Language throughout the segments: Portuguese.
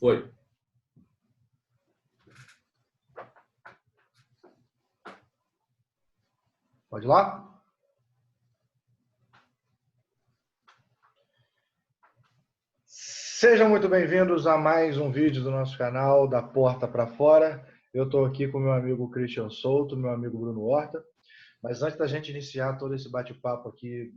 Foi. Pode ir lá? Sejam muito bem-vindos a mais um vídeo do nosso canal, Da Porta para Fora. Eu estou aqui com meu amigo Christian Souto, meu amigo Bruno Horta. Mas antes da gente iniciar todo esse bate-papo aqui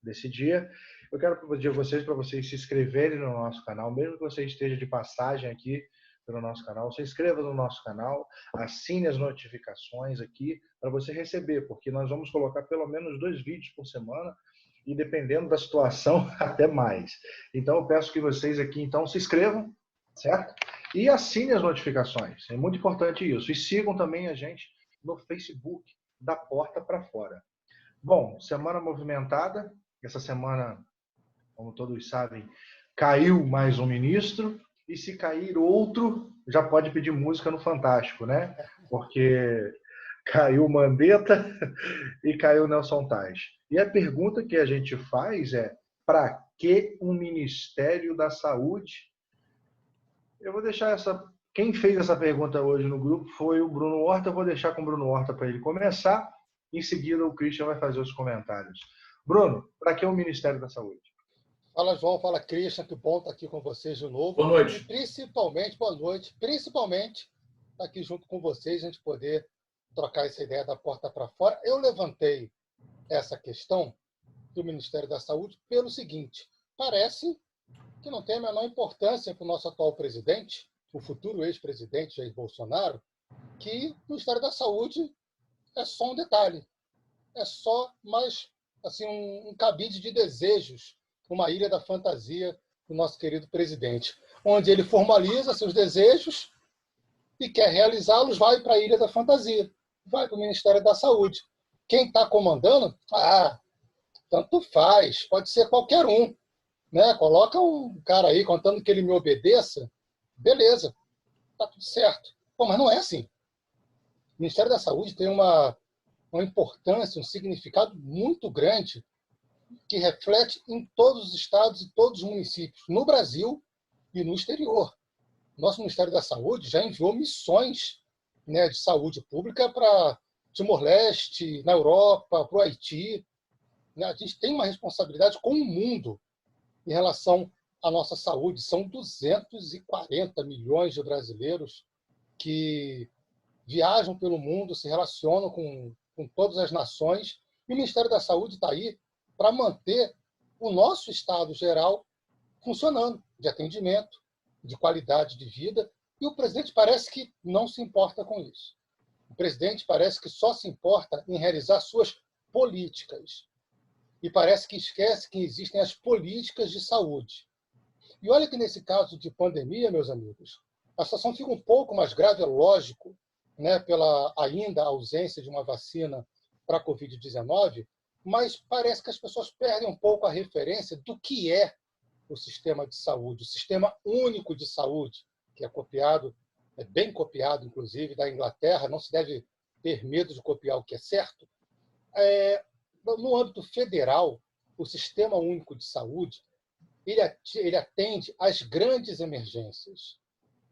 desse dia, eu quero pedir a vocês para vocês se inscreverem no nosso canal, mesmo que você esteja de passagem aqui pelo nosso canal, se inscreva no nosso canal, assine as notificações aqui para você receber, porque nós vamos colocar pelo menos 2 vídeos por semana e, dependendo da situação, até mais. Então eu peço que vocês aqui então se inscrevam, certo? E assine as notificações, é muito importante isso. E sigam também a gente no Facebook, Da Porta para Fora. Bom, semana movimentada. Essa semana, como todos sabem, caiu mais um ministro. E se cair outro, já pode pedir música no Fantástico, né? Porque caiu Mandetta e caiu Nelson Tais. E a pergunta que a gente faz é: para que um Ministério da Saúde? Eu vou deixar essa... Quem fez essa pergunta hoje no grupo foi o Bruno Horta. Eu vou deixar com o Bruno Horta para ele começar. Em seguida, o Christian vai fazer os comentários. Bruno, para que o Ministério da Saúde? Fala, João. Fala, Christian. Que bom estar aqui com vocês de novo. Boa noite. E principalmente, boa noite, principalmente estar aqui junto com vocês, a gente poder trocar essa ideia da porta para fora. Eu levantei essa questão do Ministério da Saúde pelo seguinte: parece que não tem a menor importância para o nosso atual presidente, o futuro ex-presidente Jair Bolsonaro, que o Ministério da Saúde é só um detalhe, é só mais assim, um cabide de desejos, uma ilha da fantasia do nosso querido presidente, onde ele formaliza seus desejos e quer realizá-los, vai para a ilha da fantasia, vai para o Ministério da Saúde. Quem está comandando? Tanto faz, pode ser qualquer um, né? Coloca um cara aí contando que ele me obedeça, beleza, tá tudo certo. Pô, mas não é assim. O Ministério da Saúde tem uma importância, um significado muito grande que reflete em todos os estados e todos os municípios, no Brasil e no exterior. Nosso Ministério da Saúde já enviou missões, né, de saúde pública para Timor-Leste, na Europa, para o Haiti. A gente tem uma responsabilidade com o mundo em relação à nossa saúde. São 240 milhões de brasileiros que viajam pelo mundo, se relacionam com todas as nações, e o Ministério da Saúde está aí para manter o nosso estado geral funcionando, de atendimento, de qualidade de vida, e o presidente parece que não se importa com isso. O presidente parece que só se importa em realizar suas políticas, e parece que esquece que existem as políticas de saúde. E olha que nesse caso de pandemia, meus amigos, a situação fica um pouco mais grave, é lógico, né, pela ainda ausência de uma vacina para a Covid-19, mas parece que as pessoas perdem um pouco a referência do que é o sistema de saúde, o Sistema Único de Saúde, que é copiado, é bem copiado, inclusive, da Inglaterra. Não se deve ter medo de copiar o que é certo. No âmbito federal, o Sistema Único de Saúde ele atende às grandes emergências,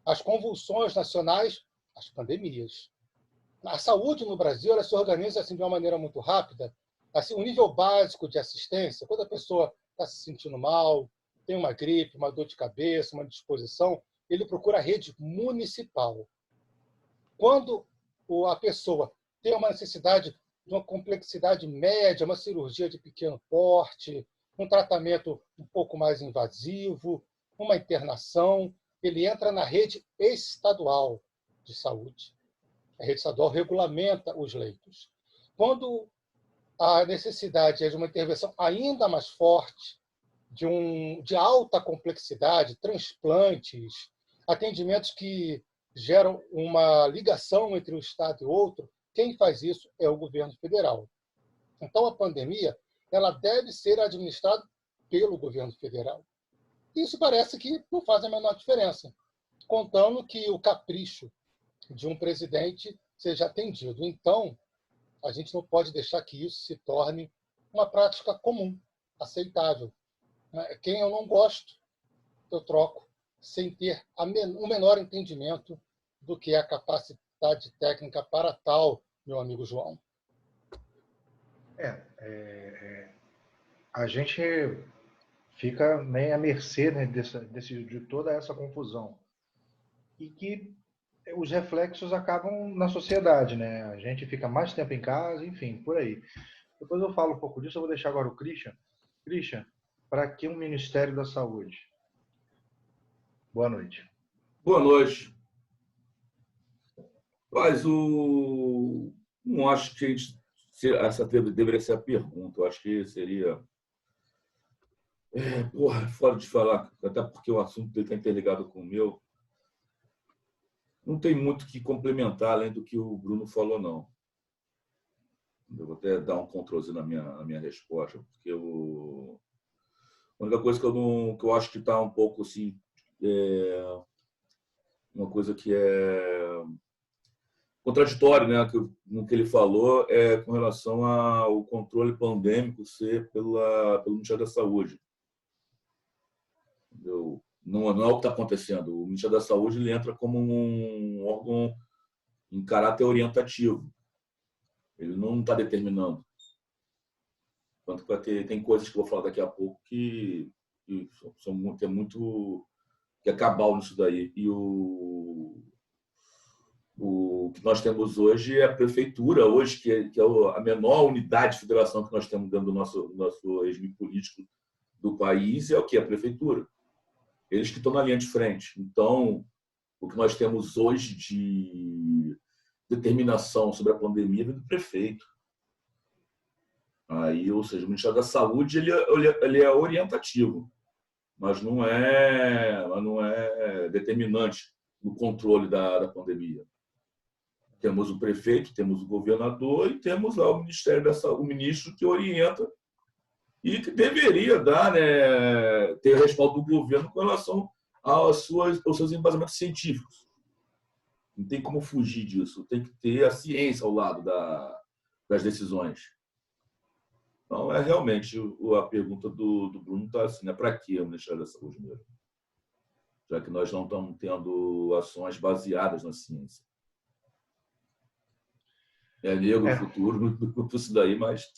às convulsões nacionais, às pandemias. A saúde no Brasil ela se organiza assim, de uma maneira muito rápida. Assim, o nível básico de assistência, quando a pessoa está se sentindo mal, tem uma gripe, uma dor de cabeça, uma indisposição, ele procura a rede municipal. Quando a pessoa tem uma necessidade de uma complexidade média, uma cirurgia de pequeno porte, um tratamento um pouco mais invasivo, uma internação, ele entra na rede estadual de saúde. A rede estadual regulamenta os leitos. Quando a necessidade é de uma intervenção ainda mais forte, de alta complexidade, transplantes, atendimentos que geram uma ligação entre um estado e outro, quem faz isso é o governo federal. Então, a pandemia ela deve ser administrada pelo governo federal. Isso parece que não faz a menor diferença, contando que o capricho de um presidente seja atendido. Então, a gente não pode deixar que isso se torne uma prática comum, aceitável. Quem eu não gosto, eu troco. sem ter o menor entendimento do que é a capacidade técnica para tal, meu amigo João? A gente fica meio à mercê, né, de toda essa confusão. E que os reflexos acabam na sociedade, né? A gente fica mais tempo em casa, enfim, por aí. Depois eu falo um pouco disso, eu vou deixar agora o Christian. Christian, para que um Ministério da Saúde? Boa noite. Boa noite. Mas não acho que essa deveria ser a pergunta. Eu acho que seria fora de falar, até porque o assunto dele está interligado com o meu. Não tem muito o que complementar além do que o Bruno falou, não. Eu vou até dar um controlzinho na minha resposta, porque a única coisa que eu acho que está um pouco assim, uma coisa que é contraditório, né, no que ele falou, com relação ao controle pandêmico ser pelo Ministério da Saúde. Não é o que está acontecendo. O Ministério da Saúde ele entra como um órgão em caráter orientativo. Ele não está determinando. Tanto que tem coisas que eu vou falar daqui a pouco que é muito que é cabal nisso daí. E o que nós temos hoje é a prefeitura, hoje que é a menor unidade de federação que nós temos dentro do nosso regime político do país, é o que? A prefeitura. Eles que estão na linha de frente. Então, o que nós temos hoje de determinação sobre a pandemia vem do prefeito. Aí, ou seja, o Ministério da Saúde ele é orientativo, mas não é determinante no controle da pandemia. Temos o prefeito, temos o governador e temos lá o Ministério da Saúde, o ministro que orienta e que deveria dar, né, ter respaldo do governo com relação aos seus embasamentos científicos. Não tem como fugir disso. Tem que ter a ciência ao lado das decisões. Então, realmente a pergunta do Bruno está assim, né? Para que o Ministério da Saúde mesmo? Já que nós não estamos tendo ações baseadas na ciência. É negro o futuro, isso daí, mas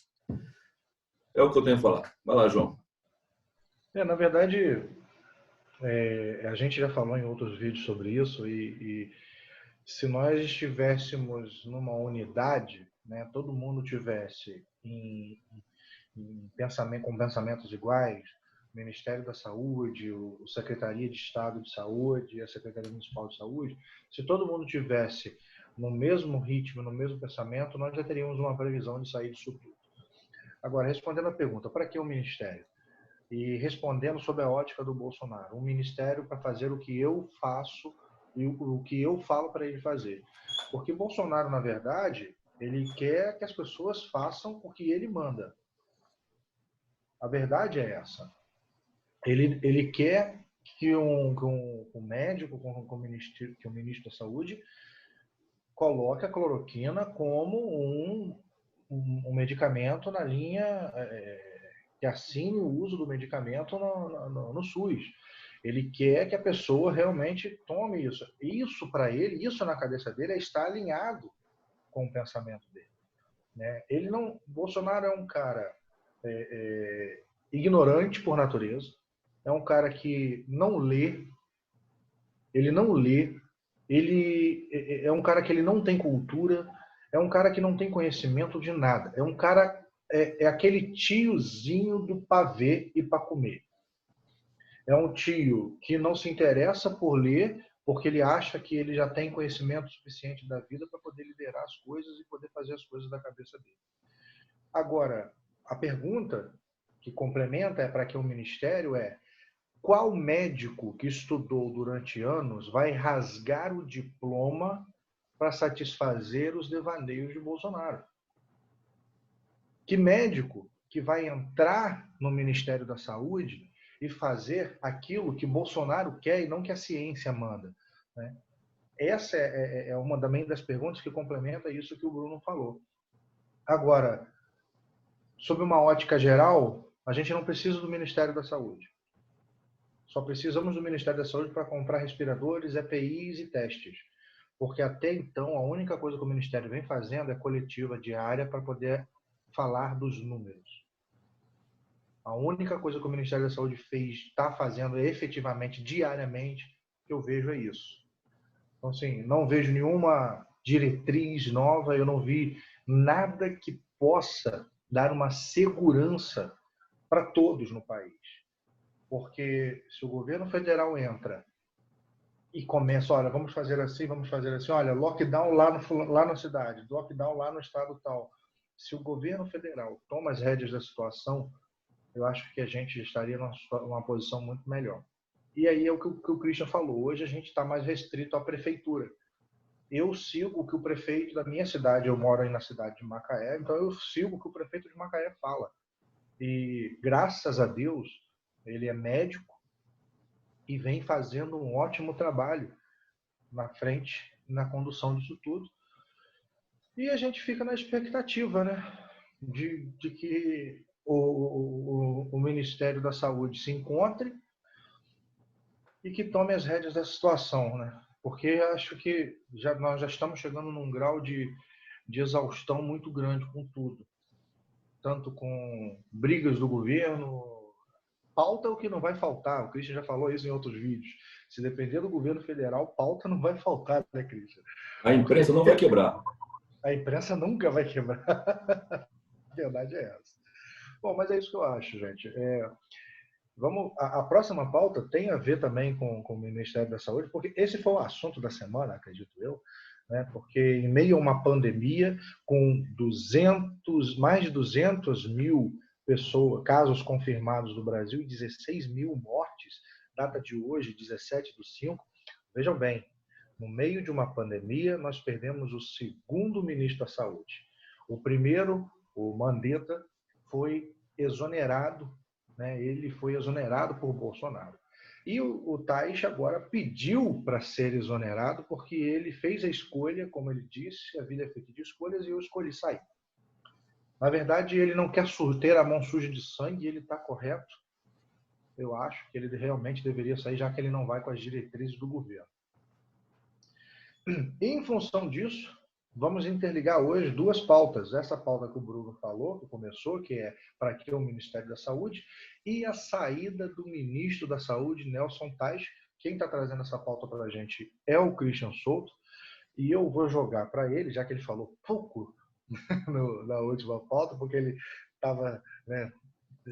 é o que eu tenho a falar. Vai lá, João. Na verdade, a gente já falou em outros vídeos sobre isso e se nós estivéssemos numa unidade, né, todo mundo tivesse com pensamentos iguais, o Ministério da Saúde, a Secretaria de Estado de Saúde, a Secretaria Municipal de Saúde, se todo mundo tivesse no mesmo ritmo, no mesmo pensamento, nós já teríamos uma previsão de sair disso tudo. Agora, respondendo a pergunta, para que o Ministério? E respondendo sob a ótica do Bolsonaro, um ministério para fazer o que eu faço e o que eu falo para ele fazer. Porque Bolsonaro, na verdade, ele quer que as pessoas façam o que ele manda. A verdade é essa. Ele quer que um médico, que o ministro da Saúde, coloque a cloroquina como um medicamento na linha, que assine o uso do medicamento no SUS. Ele quer que a pessoa realmente tome isso. Isso para ele, isso na cabeça dele, é estar alinhado com o pensamento dele. Né? Bolsonaro é um cara ignorante por natureza, é um cara que não lê, ele é um cara que ele não tem cultura, é um cara que não tem conhecimento de nada, é um cara, é aquele tiozinho do pavê e para comer. É um tio que não se interessa por ler, porque ele acha que ele já tem conhecimento suficiente da vida para poder liderar as coisas e poder fazer as coisas da cabeça dele. Agora, a pergunta que complementa para que o ministério qual médico que estudou durante anos vai rasgar o diploma para satisfazer os devaneios de Bolsonaro? Que médico que vai entrar no Ministério da Saúde e fazer aquilo que Bolsonaro quer e não que a ciência manda? Né? Essa é uma também das perguntas que complementa isso que o Bruno falou. Agora, sob uma ótica geral, a gente não precisa do Ministério da Saúde. Só precisamos do Ministério da Saúde para comprar respiradores, EPIs e testes. Porque até então, a única coisa que o Ministério vem fazendo é coletiva diária para poder falar dos números. A única coisa que o Ministério da Saúde está fazendo efetivamente, diariamente, que eu vejo é isso. Então, assim, não vejo nenhuma diretriz nova, eu não vi nada que possa dar uma segurança para todos no país. Porque se o governo federal entra e começa, olha, vamos fazer assim, olha, lockdown lá na cidade, lockdown lá no estado tal. Se o governo federal toma as rédeas da situação, eu acho que a gente estaria numa posição muito melhor. E aí é o que o Christian falou, hoje a gente está mais restrito à prefeitura. Eu sigo o que o prefeito da minha cidade, eu moro aí na cidade de Macaé, então eu sigo o que o prefeito de Macaé fala. E graças a Deus, ele é médico e vem fazendo um ótimo trabalho na frente, na condução disso tudo. E a gente fica na expectativa, né, de que o Ministério da Saúde se encontre e que tome as rédeas da situação, né? Porque acho que nós já estamos chegando num grau de exaustão muito grande com tudo. Tanto com brigas do governo, pauta é o que não vai faltar. O Christian já falou isso em outros vídeos. Se depender do governo federal, pauta não vai faltar, né, Christian? A imprensa não vai quebrar. A imprensa nunca vai quebrar. A verdade é essa. Bom, mas é isso que eu acho, gente. A próxima pauta tem a ver também com o Ministério da Saúde, porque esse foi o assunto da semana, acredito eu, né? Porque em meio a uma pandemia, com mais de 200 mil casos confirmados no Brasil e 16 mil mortes, data de hoje, 17/5, vejam bem, no meio de uma pandemia, nós perdemos o segundo ministro da Saúde. O primeiro, o Mandetta, foi exonerado, né? Ele foi exonerado por Bolsonaro. E o Tais agora pediu para ser exonerado porque ele fez a escolha, como ele disse, a vida é feita de escolhas e eu escolhi sair. Na verdade, ele não quer ter a mão suja de sangue e ele está correto. Eu acho que ele realmente deveria sair, já que ele não vai com as diretrizes do governo. E, em função disso, vamos interligar hoje duas pautas. Essa pauta que o Bruno falou, que começou, que é para que o Ministério da Saúde, e a saída do ministro da Saúde, Nelson Tais. Quem está trazendo essa pauta para a gente é o Christian Souto, e eu vou jogar para ele, já que ele falou pouco na última pauta, porque ele estava, né,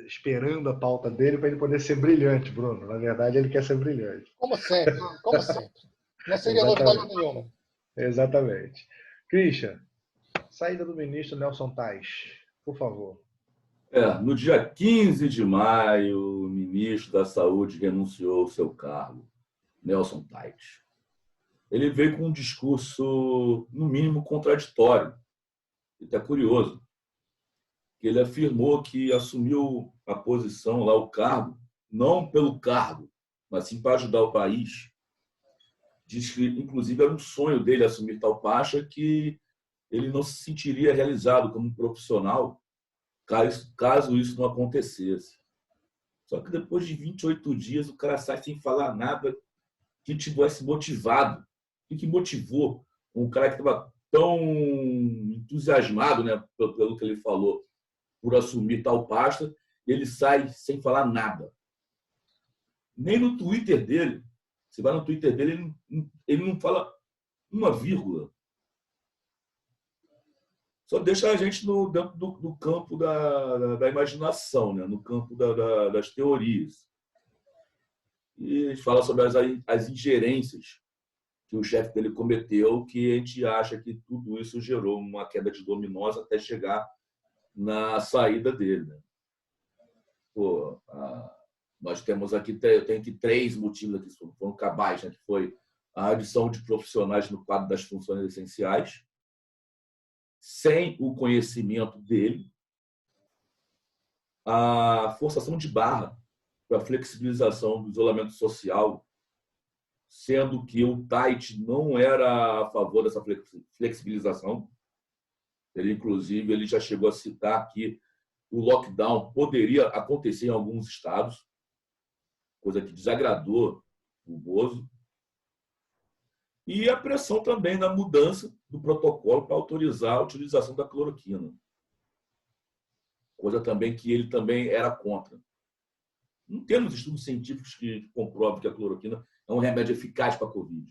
esperando a pauta dele para ele poder ser brilhante, Bruno. Na verdade, ele quer ser brilhante. Como sempre, como sempre. Não seria novidade nenhuma. Exatamente. Christian, saída do ministro Nelson Tais, por favor. No dia 15 de maio, o ministro da Saúde renunciou ao seu cargo, Nelson Tais. Ele veio com um discurso, no mínimo, contraditório. E está curioso. Ele afirmou que assumiu a posição lá, o cargo, não pelo cargo, mas sim para ajudar o país. Diz que, inclusive, era um sonho dele assumir tal pasta, que ele não se sentiria realizado como profissional caso isso não acontecesse. Só que depois de 28 dias, o cara sai sem falar nada que tivesse motivado. O que motivou um cara que estava tão entusiasmado, né, pelo que ele falou, por assumir tal pasta, e ele sai sem falar nada. Nem no Twitter dele, você vai no Twitter dele, ele não fala uma vírgula. Só deixa a gente dentro do campo da imaginação, né? No campo das teorias. E fala sobre as ingerências que o chefe dele cometeu, que a gente acha que tudo isso gerou uma queda de dominós até chegar na saída dele. Né? Nós temos aqui, eu tenho aqui 3 motivos aqui que foram cabais, né? Que foi a adição de profissionais no quadro das funções essenciais, sem o conhecimento dele, a forçação de barra para a flexibilização do isolamento social, sendo que o Tait não era a favor dessa flexibilização. Inclusive, ele já chegou a citar que o lockdown poderia acontecer em alguns estados, coisa que desagradou o Bozo. E a pressão também na mudança do protocolo para autorizar a utilização da cloroquina. Coisa também que ele também era contra. Não temos estudos científicos que comprovem que a cloroquina é um remédio eficaz para a Covid.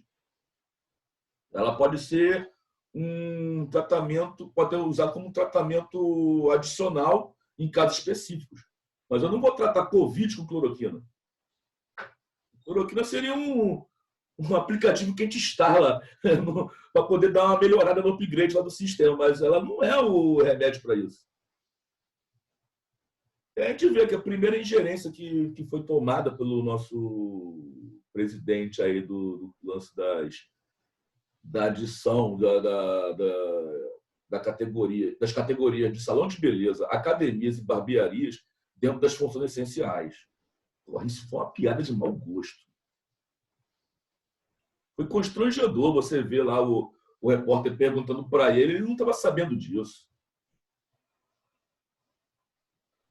Ela pode ser um tratamento, pode ser usado como um tratamento adicional em casos específicos. Mas eu não vou tratar Covid com cloroquina. Cloroquina seria um aplicativo que a gente instala para poder dar uma melhorada no upgrade lá do sistema, mas ela não é o remédio para isso. E a gente vê que a primeira ingerência que foi tomada pelo nosso presidente aí do lance da adição das categorias de salão de beleza, academias e barbearias dentro das funções essenciais. Isso foi uma piada de mau gosto. Foi constrangedor você ver lá o repórter perguntando para ele não estava sabendo disso.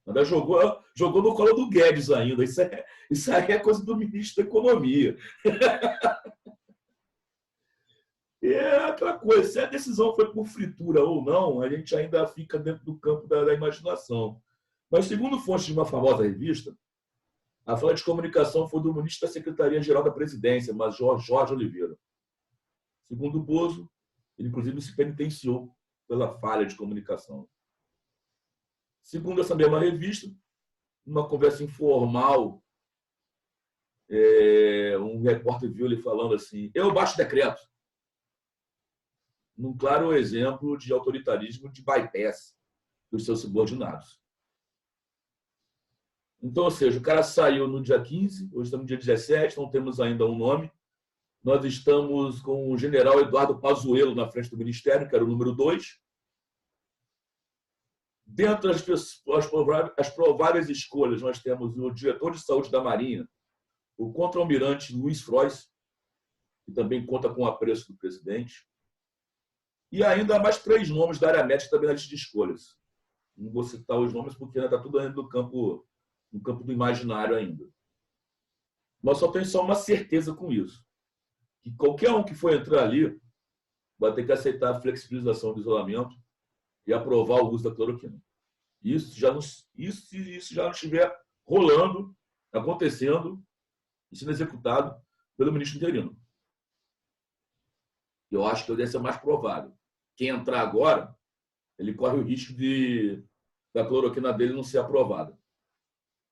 Ainda jogou no colo do Guedes ainda. Isso aí é coisa do ministro da Economia. E é aquela coisa, se a decisão foi por fritura ou não, a gente ainda fica dentro do campo da imaginação. Mas, segundo fontes de uma famosa revista, a falha de comunicação foi do ministro da Secretaria-Geral da Presidência, Major Jorge Oliveira. Segundo o Bozo, ele, inclusive, se penitenciou pela falha de comunicação. Segundo essa mesma revista, numa conversa informal, um repórter viu ele falando assim: eu baixo decreto. Num claro exemplo de autoritarismo de bypass dos seus subordinados. Então, ou seja, o cara saiu no dia 15, hoje estamos no dia 17, não temos ainda um nome. Nós estamos com o general Eduardo Pazuello na frente do Ministério, que era o número 2. Dentro das prováveis escolhas, nós temos o diretor de saúde da Marinha, o contra-almirante Luiz Frois, que também conta com o apreço do presidente, e ainda mais 3 nomes da área médica também na lista de escolhas. Não vou citar os nomes porque ainda está tudo dentro no campo do imaginário ainda. Mas só tem só uma certeza com isso, que qualquer um que for entrar ali vai ter que aceitar a flexibilização do isolamento e aprovar o uso da cloroquina. Isso já não estiver rolando, acontecendo e sendo executado pelo ministro interino. Eu acho que deve ser mais provável. Quem entrar agora, ele corre o risco da cloroquina dele não ser aprovada.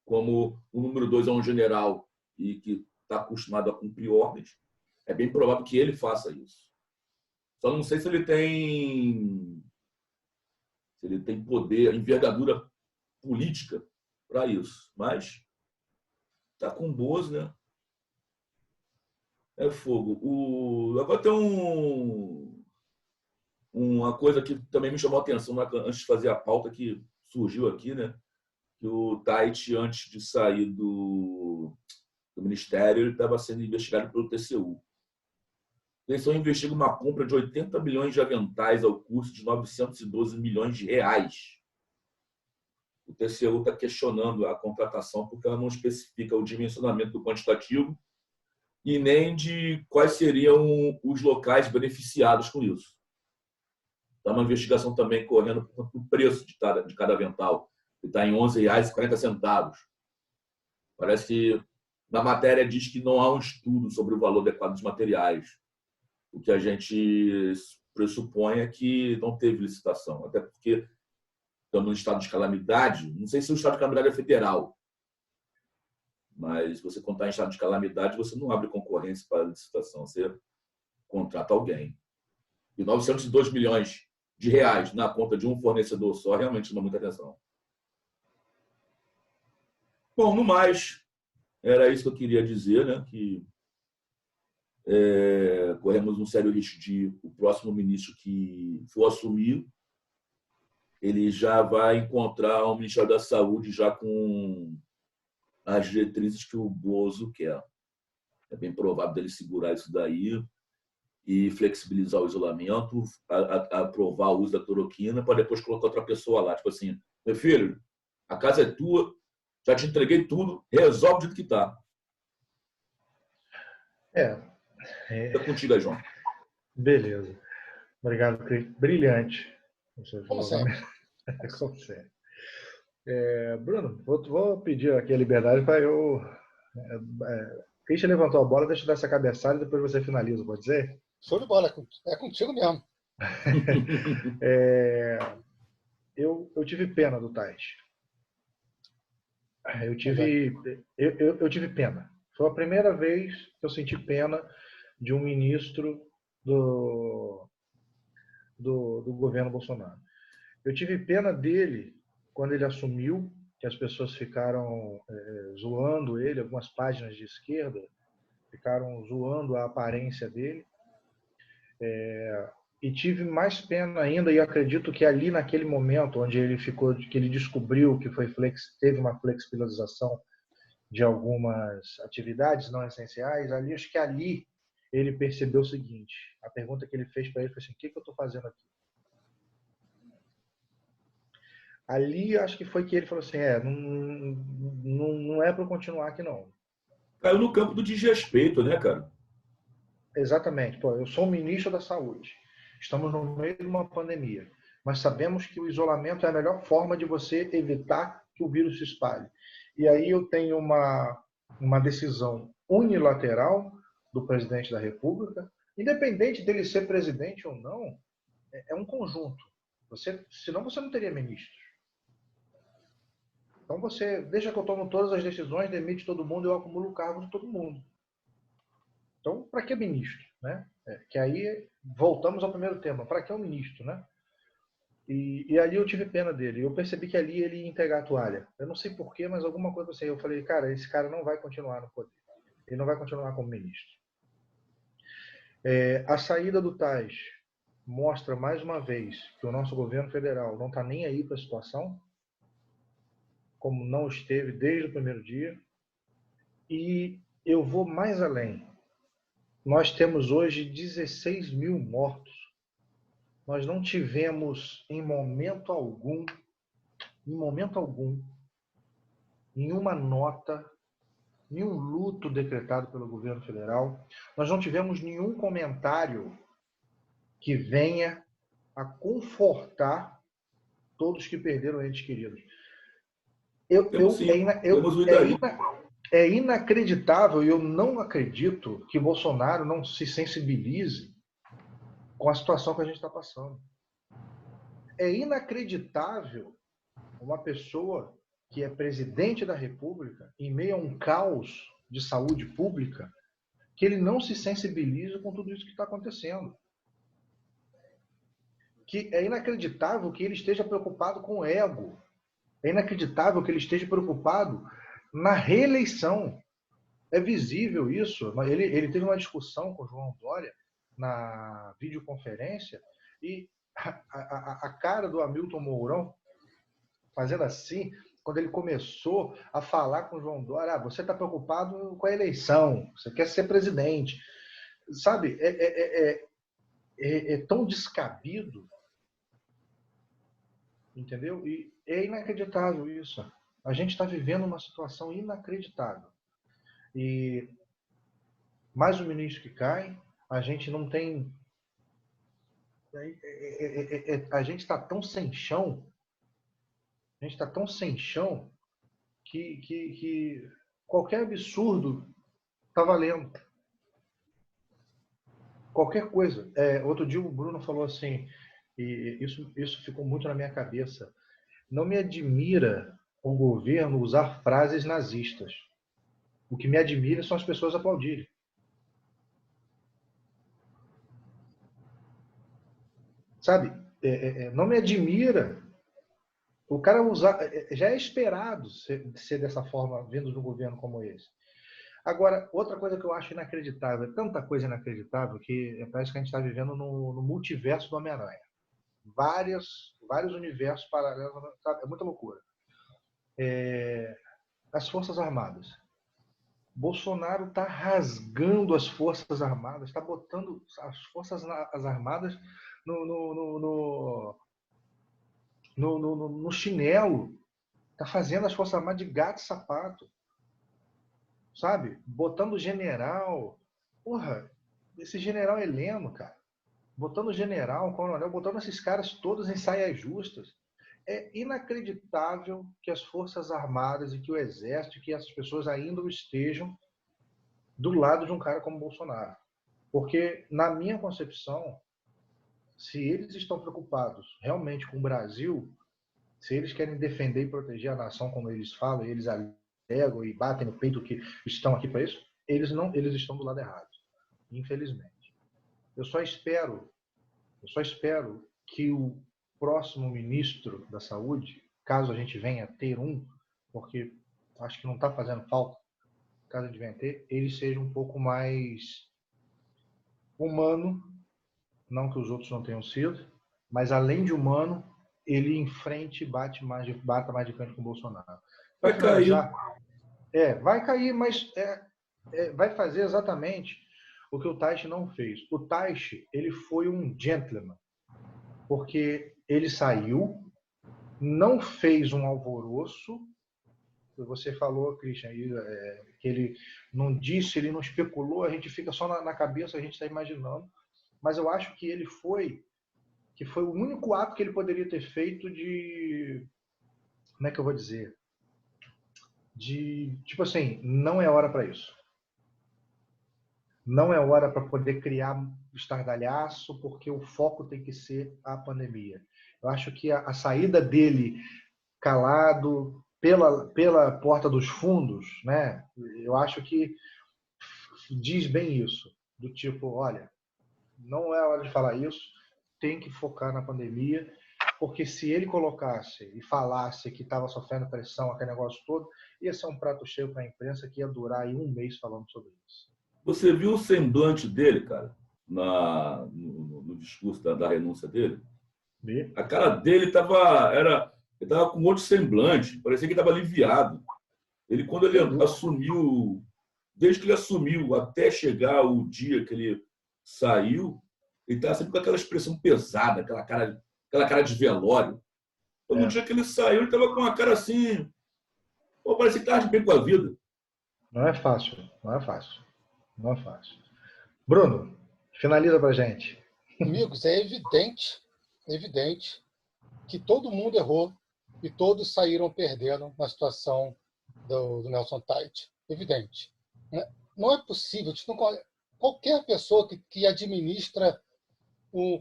Como o número 2 é um general e que está acostumado a cumprir ordens, é bem provável que ele faça isso. Só não sei se ele tem poder, envergadura política para isso. Mas está com o Bozo, né? É fogo. Agora tem uma coisa que também me chamou a atenção antes de fazer a pauta que surgiu aqui, né? Que o Tait, antes de sair do Ministério, ele estava sendo investigado pelo TCU. Eles só investigam uma compra de 80 milhões de aventais ao custo de 912 milhões de reais. O TCU está questionando a contratação porque ela não especifica o dimensionamento do quantitativo e nem de quais seriam os locais beneficiados com isso. Está uma investigação também correndo por conta do preço de cada avental, que está em R$ 11,40. Parece que na matéria diz que não há um estudo sobre o valor adequado dos materiais. O que a gente pressupõe é que não teve licitação, até porque estamos no estado de calamidade. Não sei se o estado de calamidade é federal, mas se você contar em estado de calamidade, você não abre concorrência para a licitação, você contrata alguém. E 902 milhões de reais na conta de um fornecedor só realmente chama muita atenção. Bom, no mais, era isso que eu queria dizer, né? Que corremos um sério risco de o próximo ministro que for assumir, ele já vai encontrar o Ministério da Saúde já com as diretrizes que o Bozo quer. É bem provável dele segurar isso daí e flexibilizar o isolamento, aprovar o uso da cloroquina para depois colocar outra pessoa lá. Tipo assim, meu filho, a casa é tua, já te entreguei tudo, resolve do jeito que está. É, É contigo aí, João. beleza. Obrigado, Cris. Brilhante. Você Como falou sempre. como sempre. Bruno, vou pedir aqui a liberdade para eu. Christian levantou a bola, deixa eu dar essa cabeçada e depois você finaliza, pode ser? Show de bola. É contigo mesmo. É, eu tive pena do Tais. Eu tive pena. Foi a primeira vez que eu senti pena de um ministro do, do governo Bolsonaro. Eu tive pena dele quando ele assumiu, que as pessoas ficaram zoando ele, algumas páginas de esquerda ficaram zoando a aparência dele. E tive mais pena ainda, e acredito que ali naquele momento onde ele ficou, que ele descobriu que teve uma flexibilização de algumas atividades não essenciais, ali acho que ali ele percebeu o seguinte: a pergunta que ele fez para ele foi assim: o que eu estou fazendo aqui? Ali acho que foi que ele falou assim: não é para eu continuar aqui não. Caiu no campo do desrespeito, né, cara? Exatamente. Pô, eu sou o ministro da Saúde. Estamos no meio de uma pandemia, mas sabemos que o isolamento é a melhor forma de você evitar que o vírus se espalhe. E aí eu tenho uma decisão unilateral do presidente da República, independente dele ser presidente ou não, é um conjunto. Senão você não teria ministro. Então você deixa que eu tomo todas as decisões, demite todo mundo, eu acumulo o cargo de todo mundo. Então, para que ministro? Né? Que aí voltamos ao primeiro tema. Para que o ministro? Né? E ali eu tive pena dele. Eu percebi que ali ele ia entregar a toalha. Eu não sei porquê, mas alguma coisa assim. Eu falei, cara, esse cara não vai continuar no poder. Ele não vai continuar como ministro. A saída do Tais mostra mais uma vez que o nosso governo federal não está nem aí para a situação, como não esteve desde o primeiro dia. E eu vou mais além. Nós temos hoje 16 mil mortos. Nós não tivemos em momento algum, nenhuma nota, nenhum luto decretado pelo governo federal. Nós não tivemos nenhum comentário que venha a confortar todos que perderam entes queridos. Temos sim. Temos o Idaí. É inacreditável, e eu não acredito que Bolsonaro não se sensibilize com a situação que a gente está passando. É inacreditável uma pessoa que é presidente da República, em meio a um caos de saúde pública, que ele não se sensibiliza com tudo isso que está acontecendo. Que é inacreditável que ele esteja preocupado com o ego. É inacreditável que ele esteja preocupado na reeleição. É visível isso. Ele teve uma discussão com o João Dória na videoconferência e a cara do Hamilton Mourão fazendo assim, quando ele começou a falar com o João Dória, você está preocupado com a eleição, você quer ser presidente. Sabe, é tão descabido, entendeu? E é inacreditável isso. A gente está vivendo uma situação inacreditável. E mais um ministro que cai, a gente não tem... A gente está tão sem chão, que qualquer absurdo está valendo. Qualquer coisa. Outro dia o Bruno falou assim, e isso ficou muito na minha cabeça. Não me admira o governo usar frases nazistas. O que me admira são as pessoas aplaudirem. Sabe? Não me admira o cara usar. Já é esperado ser dessa forma, vindo de um governo como esse. Agora, outra coisa que eu acho inacreditável, é tanta coisa inacreditável que parece que a gente está vivendo no multiverso do Homem-Aranha. Vários universos paralelos, sabe? É muita loucura. As Forças Armadas. Bolsonaro está rasgando as Forças Armadas, está botando as Forças Armadas no chinelo, está fazendo as Forças Armadas de gato e sapato, sabe? Botando general, Porra, esse general Heleno, cara, botando o general, o coronel, botando esses caras todos em saias justas. É inacreditável que as Forças Armadas e que o Exército, que essas pessoas ainda estejam do lado de um cara como Bolsonaro. Porque, na minha concepção, se eles estão preocupados realmente com o Brasil, se eles querem defender e proteger a nação, como eles falam, eles alegam e batem no peito que estão aqui para isso, eles estão do lado errado, infelizmente. Eu só espero que o próximo ministro da Saúde, caso a gente venha a ter um, porque acho que não está fazendo falta, caso a gente venha a ter, ele seja um pouco mais humano, não que os outros não tenham sido, mas além de humano, ele enfrente e bata mais de frente com o Bolsonaro. Para Vai cair. finalizar, vai cair, mas vai fazer exatamente o que o Taishi não fez. O Taishi, ele foi um gentleman, porque ele saiu, não fez um alvoroço. Você falou, Christian, que ele não disse, ele não especulou, a gente fica só na cabeça, a gente está imaginando. Mas eu acho que ele foi o único ato que ele poderia ter feito de, como é que eu vou dizer? De, tipo assim, não é hora para isso. Não é hora para poder criar estardalhaço, porque o foco tem que ser a pandemia. Eu acho que a saída dele calado pela porta dos fundos, né? Eu acho que diz bem isso, do tipo, olha, não é hora de falar isso, tem que focar na pandemia, porque se ele colocasse e falasse que estava sofrendo pressão, aquele negócio todo, ia ser um prato cheio para a imprensa que ia durar aí um mês falando sobre isso. Você viu o semblante dele, cara, no discurso da renúncia dele? E? A cara dele estava com outro semblante, parecia que estava aliviado. Ele, quando ele assumiu, desde que ele assumiu até chegar o dia que ele saiu, ele estava sempre com aquela expressão pesada, aquela cara de velório. No dia que ele saiu, ele estava com uma cara assim, parecia que estava de bem com a vida. Não é fácil, não é fácil. Não é fácil. Bruno, finaliza pra gente. Amigos, é evidente que todo mundo errou e todos saíram perdendo na situação do Nelson Tait. Evidente. Não é possível. Qualquer pessoa que administra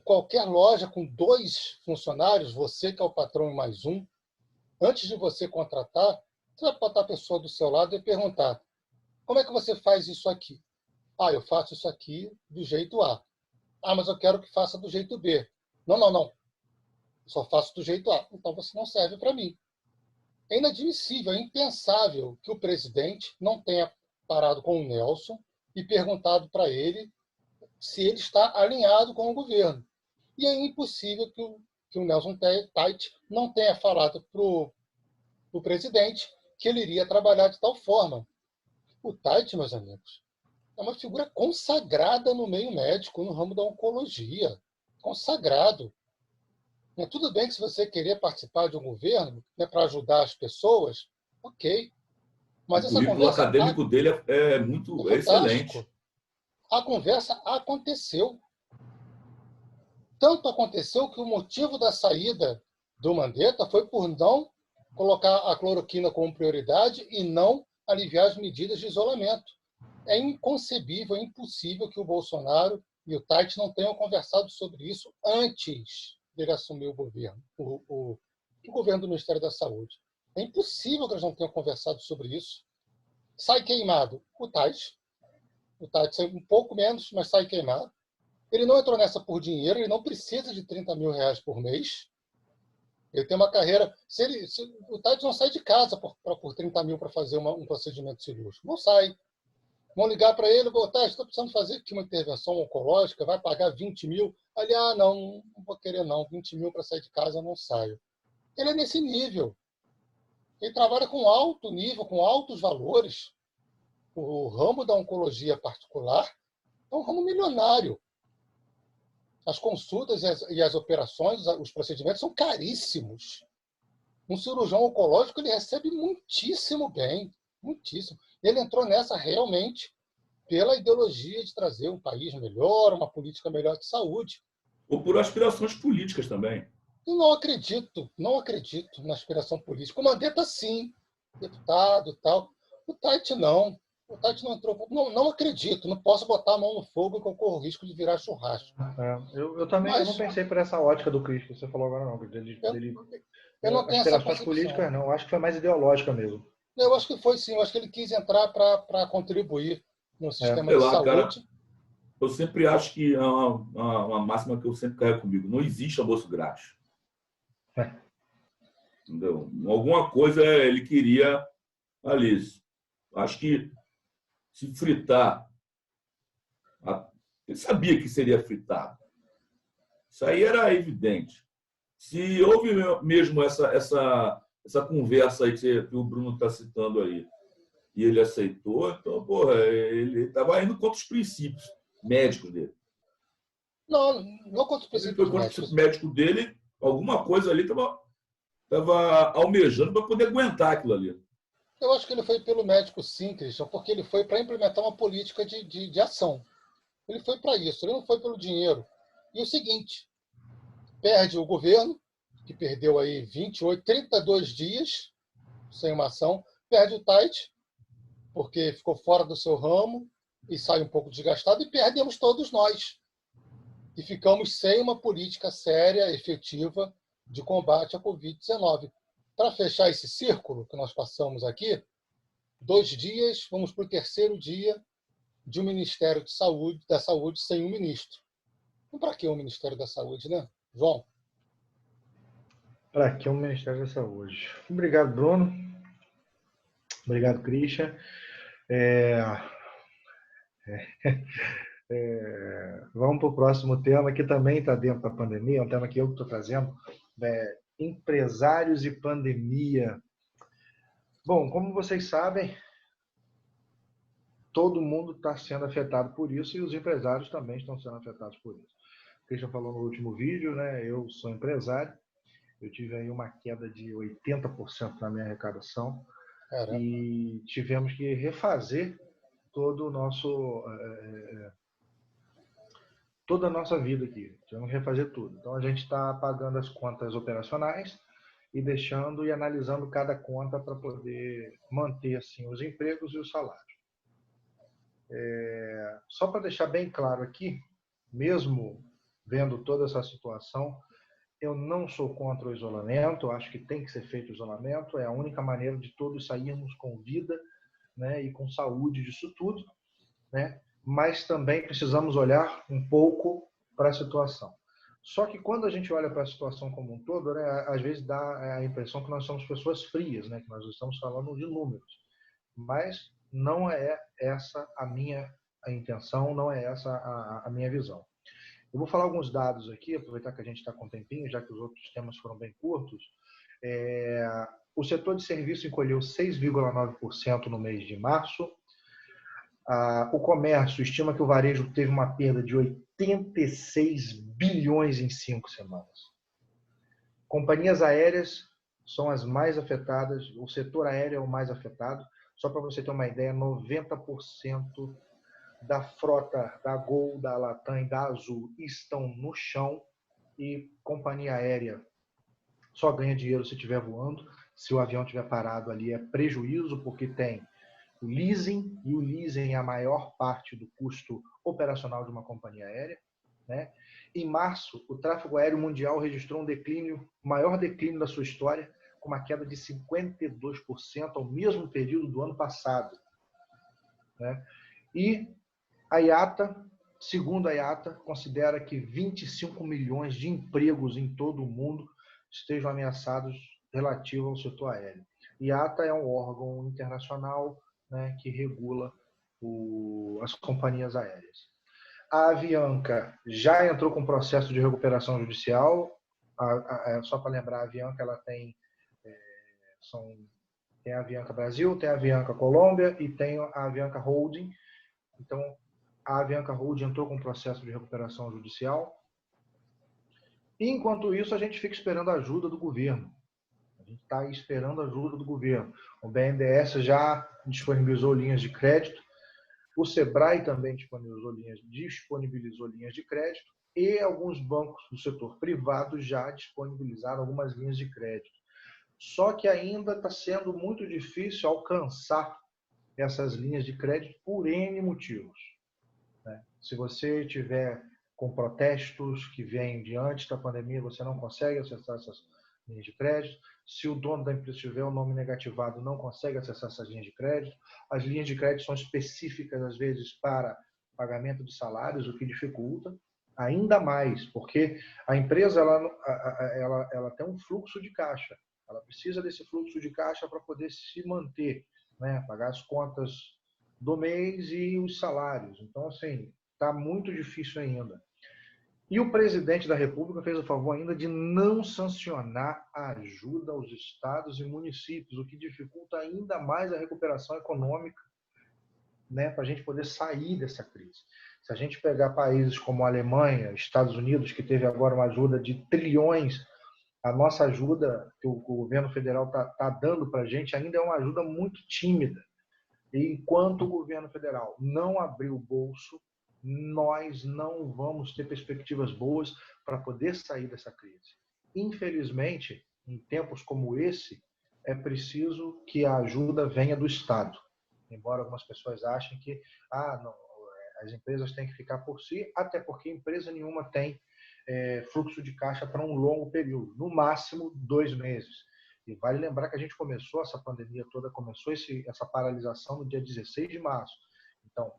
qualquer loja com 2 funcionários, você que é o patrão e mais um, antes de você contratar, você vai botar a pessoa do seu lado e perguntar: como é que você faz isso aqui? Ah, eu faço isso aqui do jeito A. Ah, mas eu quero que faça do jeito B. Não. Eu só faço do jeito A. Então você não serve para mim. É inadmissível, é impensável que o presidente não tenha parado com o Nelson e perguntado para ele se ele está alinhado com o governo. E é impossível que o Nelson Tait não tenha falado para o presidente que ele iria trabalhar de tal forma. O Tait, meus amigos, é uma figura consagrada no meio médico, no ramo da oncologia. Consagrado. Tudo bem que se você querer participar de um governo, né, para ajudar as pessoas, ok. Mas o currículo acadêmico dele é excelente. A conversa aconteceu. Tanto aconteceu que o motivo da saída do Mandetta foi por não colocar a cloroquina como prioridade e não aliviar as medidas de isolamento. É inconcebível, é impossível que o Bolsonaro e o Tait não tenham conversado sobre isso antes dele assumir o governo, o governo do Ministério da Saúde. É impossível que eles não tenham conversado sobre isso. Sai queimado o Tait sai um pouco menos, mas sai queimado. Ele não entrou nessa por dinheiro, ele não precisa de R$30 mil por mês. Ele tem uma carreira. O Tait não sai de casa por 30 mil para fazer um procedimento cirúrgico. Não sai. Vão ligar para ele, Tait, estou precisando fazer aqui uma intervenção oncológica, vai pagar 20 mil. Ali, não vou querer não, 20 mil para sair de casa eu não saio. Ele é nesse nível. Ele trabalha com alto nível, com altos valores. O ramo da oncologia particular é um ramo milionário. As consultas e as operações, os procedimentos são caríssimos. Um cirurgião oncológico ele recebe muitíssimo bem, muitíssimo. Ele entrou nessa realmente pela ideologia de trazer um país melhor, uma política melhor de saúde. Ou por aspirações políticas também. Eu não acredito na aspiração política. O Mandetta, sim, deputado e tal. O Tite, não. O Tite não entrou. Não acredito. Não posso botar a mão no fogo que eu corro o risco de virar churrasco. Eu também eu não pensei por essa ótica do Cris que você falou agora, não. Eu não tenho essa aspirações políticas, não. Acho que foi mais ideológica mesmo. Eu acho que foi, sim. Eu acho que ele quis entrar para contribuir no sistema Sei de lá, saúde. cara, eu sempre acho que é uma máxima que eu sempre carrego comigo. Não existe almoço grátis. Entendeu? Alguma coisa ele queria ali. Acho que se fritar, ele sabia que seria fritado. Isso aí era evidente. Se houve mesmo essa conversa aí que o Bruno está citando aí, e ele aceitou, então, porra, ele estava indo contra os princípios médicos dele. Não contra os princípios médicos. O médico dele, alguma coisa ali estava almejando para poder aguentar aquilo ali. Eu acho que ele foi pelo médico, sim, Christian, porque ele foi para implementar uma política de ação. Ele foi para isso, ele não foi pelo dinheiro. E o seguinte, perde o governo, que perdeu aí 28, 32 dias sem uma ação, perde o Tite, porque ficou fora do seu ramo e sai um pouco desgastado, e perdemos todos nós. E ficamos sem uma política séria, efetiva, de combate à Covid-19. Para fechar esse círculo que nós passamos aqui, 2 dias, vamos para o 3º dia de um Ministério da Saúde sem um ministro. Então, para que um Ministério da Saúde, né, João? Para que um Ministério da Saúde? Obrigado, Bruno. Obrigado, Christian. Vamos para o próximo tema, que também está dentro da pandemia, é um tema que eu estou trazendo. Empresários e pandemia. Bom, como vocês sabem, todo mundo está sendo afetado por isso e os empresários também estão sendo afetados por isso. O Christian falou no último vídeo, né? Eu sou empresário, eu tive aí uma queda de 80% na minha arrecadação. Caramba. E tivemos que refazer todo o nosso toda a nossa vida aqui. Tivemos que refazer tudo. Então a gente está pagando as contas operacionais e deixando e analisando cada conta para poder manter assim os empregos e os salários. Só para deixar bem claro aqui, mesmo vendo toda essa situação, eu não sou contra o isolamento, acho que tem que ser feito o isolamento, é a única maneira de todos sairmos com vida, né, e com saúde disso tudo, né? Mas também precisamos olhar um pouco para a situação. Só que quando a gente olha para a situação como um todo, né, às vezes dá a impressão que nós somos pessoas frias, né, que nós estamos falando de números. Mas não é essa a minha intenção, não é essa a minha visão. Eu vou falar alguns dados aqui, aproveitar que a gente está com um tempinho, já que os outros temas foram bem curtos. O setor de serviço encolheu 6,9% no mês de março. O comércio estima que o varejo teve uma perda de 86 bilhões em 5 semanas. Companhias aéreas são as mais afetadas, o setor aéreo é o mais afetado. Só para você ter uma ideia, 90% da frota da Gol, da Latam e da Azul estão no chão e companhia aérea só ganha dinheiro se estiver voando. Se o avião estiver parado ali é prejuízo, porque tem o leasing, e o leasing é a maior parte do custo operacional de uma companhia aérea, né? Em março, o tráfego aéreo mundial registrou um declínio, o maior declínio da sua história, com uma queda de 52% ao mesmo período do ano passado, né? E a IATA, segundo a IATA, considera que 25 milhões de empregos em todo o mundo estejam ameaçados relativo ao setor aéreo. IATA é um órgão internacional, né, que regula as companhias aéreas. A Avianca já entrou com processo de recuperação judicial. Só para lembrar, a Avianca ela tem a Avianca Brasil, tem a Avianca Colômbia e tem a Avianca Holding. Então, a Avianca Holding entrou com processo de recuperação judicial. E, enquanto isso, a gente fica esperando a ajuda do governo. A gente está esperando a ajuda do governo. O BNDES já disponibilizou linhas de crédito. O Sebrae também disponibilizou linhas de crédito e alguns bancos do setor privado já disponibilizaram algumas linhas de crédito. Só que ainda está sendo muito difícil alcançar essas linhas de crédito por N motivos, né? Se você tiver com protestos que vêm diante da pandemia, você não consegue acessar essas linhas de crédito. Se o dono da empresa tiver o nome negativado, não consegue acessar essas linhas de crédito. As linhas de crédito são específicas, às vezes, para pagamento de salários, o que dificulta ainda mais, porque a empresa ela tem um fluxo de caixa. Ela precisa desse fluxo de caixa para poder se manter, né? Pagar as contas do mês e os salários. Então, assim, está muito difícil ainda. E o presidente da República fez o favor ainda de não sancionar a ajuda aos estados e municípios, o que dificulta ainda mais a recuperação econômica, né, para a gente poder sair dessa crise. Se a gente pegar países como a Alemanha, Estados Unidos, que teve agora uma ajuda de trilhões, a nossa ajuda que o governo federal está dando para a gente ainda é uma ajuda muito tímida. E enquanto o governo federal não abrir o bolso, nós não vamos ter perspectivas boas para poder sair dessa crise. Infelizmente, em tempos como esse, é preciso que a ajuda venha do Estado. Embora algumas pessoas achem que não, as empresas têm que ficar por si, até porque empresa nenhuma tem fluxo de caixa para um longo período, no máximo 2 meses. E vale lembrar que a gente começou, essa pandemia toda começou essa paralisação no dia 16 de março. Então,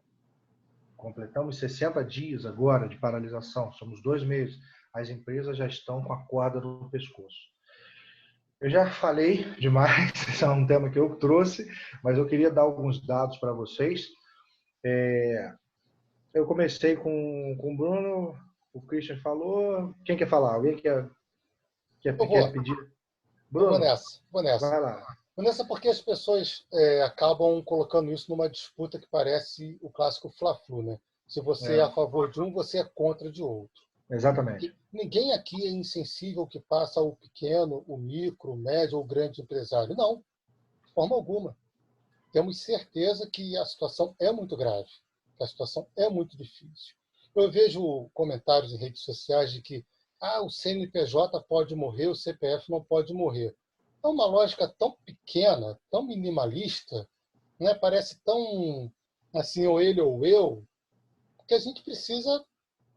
completamos 60 dias agora de paralisação, somos 2 meses. As empresas já estão com a corda no pescoço. Eu já falei demais, esse é um tema que eu trouxe, mas eu queria dar alguns dados para vocês. Eu comecei com o Bruno, o Christian falou. Quem quer falar? Alguém quer pedir? Bruno, vou nessa. Vai lá. Vou nessa porque as pessoas acabam colocando isso numa disputa que parece o clássico Fla-Flu, né? Se você é a favor de um, você é contra de outro. Exatamente. Ninguém aqui é insensível que passa o pequeno, o micro, o médio ou o grande empresário. Não, de forma alguma. Temos certeza que a situação é muito grave, que a situação é muito difícil. Eu vejo comentários em redes sociais de que o CNPJ pode morrer, o CPF não pode morrer. É uma lógica tão pequena, tão minimalista, né? Parece tão assim, ou ele ou eu, que a gente precisa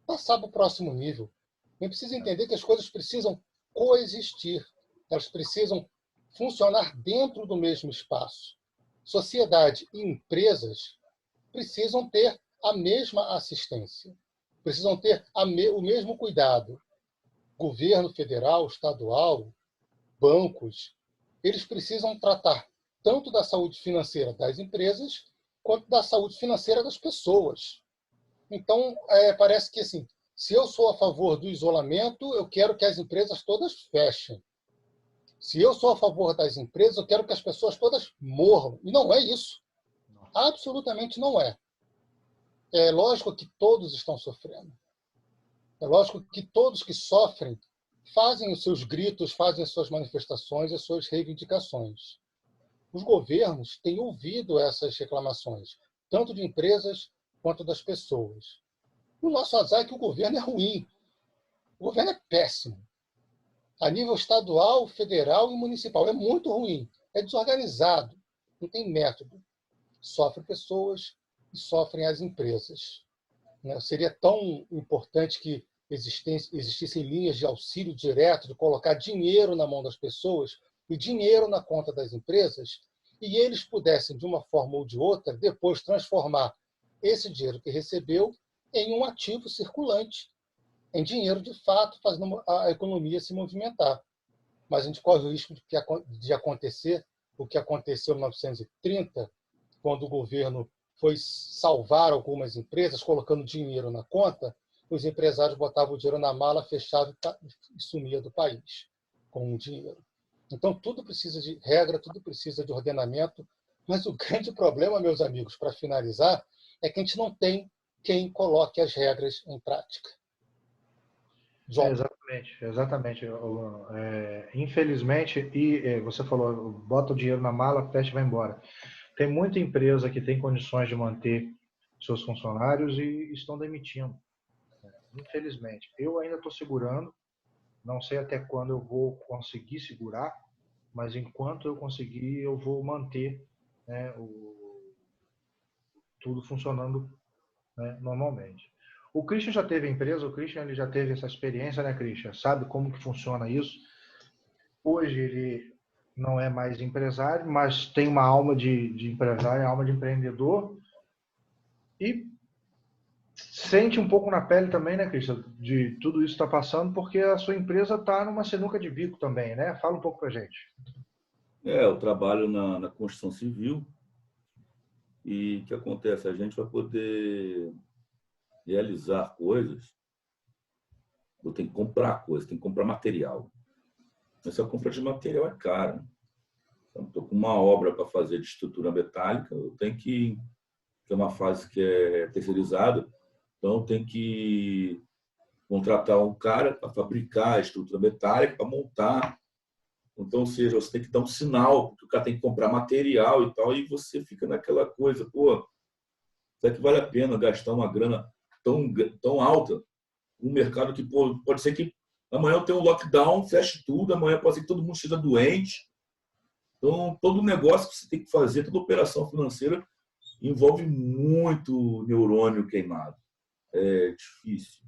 passar para o próximo nível. A gente precisa entender que as coisas precisam coexistir, elas precisam funcionar dentro do mesmo espaço. Sociedade e empresas precisam ter a mesma assistência, precisam ter o mesmo cuidado. Governo federal, estadual, bancos, eles precisam tratar tanto da saúde financeira das empresas quanto da saúde financeira das pessoas. Então, parece que, assim, se eu sou a favor do isolamento, eu quero que as empresas todas fechem. Se eu sou a favor das empresas, eu quero que as pessoas todas morram. E não é isso. Absolutamente não é. É lógico que todos estão sofrendo. É lógico que todos que sofrem fazem os seus gritos, fazem as suas manifestações, as suas reivindicações. Os governos têm ouvido essas reclamações, tanto de empresas quanto das pessoas. O nosso azar é que o governo é ruim. O governo é péssimo. A nível estadual, federal e municipal. É muito ruim. É desorganizado. Não tem método. Sofrem pessoas e sofrem as empresas. Seria tão importante que existissem linhas de auxílio direto, de colocar dinheiro na mão das pessoas e dinheiro na conta das empresas, e eles pudessem, de uma forma ou de outra, depois transformar esse dinheiro que recebeu em um ativo circulante, em dinheiro de fato, fazendo a economia se movimentar. Mas a gente corre o risco de acontecer o que aconteceu em 1930, quando o governo foi salvar algumas empresas, colocando dinheiro na conta, os empresários botavam o dinheiro na mala, fechavam e sumia do país com o dinheiro. Então, tudo precisa de regra, tudo precisa de ordenamento, mas o grande problema, meus amigos, para finalizar, é que a gente não tem quem coloque as regras em prática. Exatamente. Infelizmente, e você falou, bota o dinheiro na mala, fecha e vai embora. Tem muita empresa que tem condições de manter seus funcionários e estão demitindo, infelizmente. Eu ainda estou segurando, não sei até quando eu vou conseguir segurar, mas enquanto eu conseguir, eu vou manter, né, tudo funcionando, né, normalmente. O Christian já teve empresa, o Christian ele já teve essa experiência, né, Christian? Sabe como que funciona isso? Hoje ele não é mais empresário, mas tem uma alma de empresário, alma de empreendedor e sente um pouco na pele também, né, Christian, de tudo isso está passando, porque a sua empresa está numa sinuca de bico também, né? Fala um pouco para a gente. Eu trabalho na construção civil e o que acontece? A gente vai poder realizar coisas, eu tenho que comprar coisas, tem que comprar material. Essa compra de material é cara. Então, estou com uma obra para fazer de estrutura metálica, eu tenho que é uma fase que é terceirizada, então eu tenho que contratar um cara para fabricar a estrutura metálica, para montar. Então, ou seja, você tem que dar um sinal, porque o cara tem que comprar material e tal, e você fica naquela coisa, pô, será que vale a pena gastar uma grana tão alta num mercado que pode ser que amanhã eu tenha um lockdown, feche tudo, amanhã pode ser que todo mundo esteja doente. Então, todo negócio que você tem que fazer, toda operação financeira, envolve muito neurônio queimado. É difícil.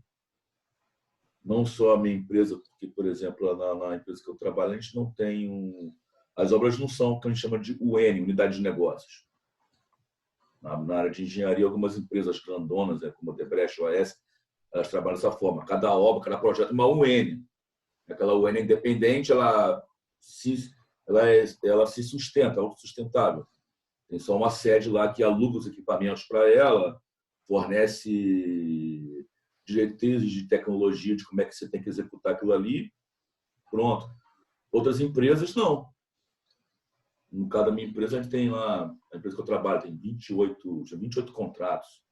Não só a minha empresa, porque, por exemplo, na empresa que eu trabalho, a gente não tem as obras não são o que a gente chama de UN, unidade de negócios. Na área de engenharia, algumas empresas grandonas, como a Odebrecht, OAS, elas trabalham dessa forma. Cada obra, cada projeto é uma UN. Aquela UN é independente, ela se sustenta, autossustentável. Tem só uma sede lá que aluga os equipamentos para ela, fornece diretrizes de tecnologia de como é que você tem que executar aquilo ali. Pronto. Outras empresas, não. No caso da minha empresa, a gente tem lá, a empresa que eu trabalho tem 28 contratos.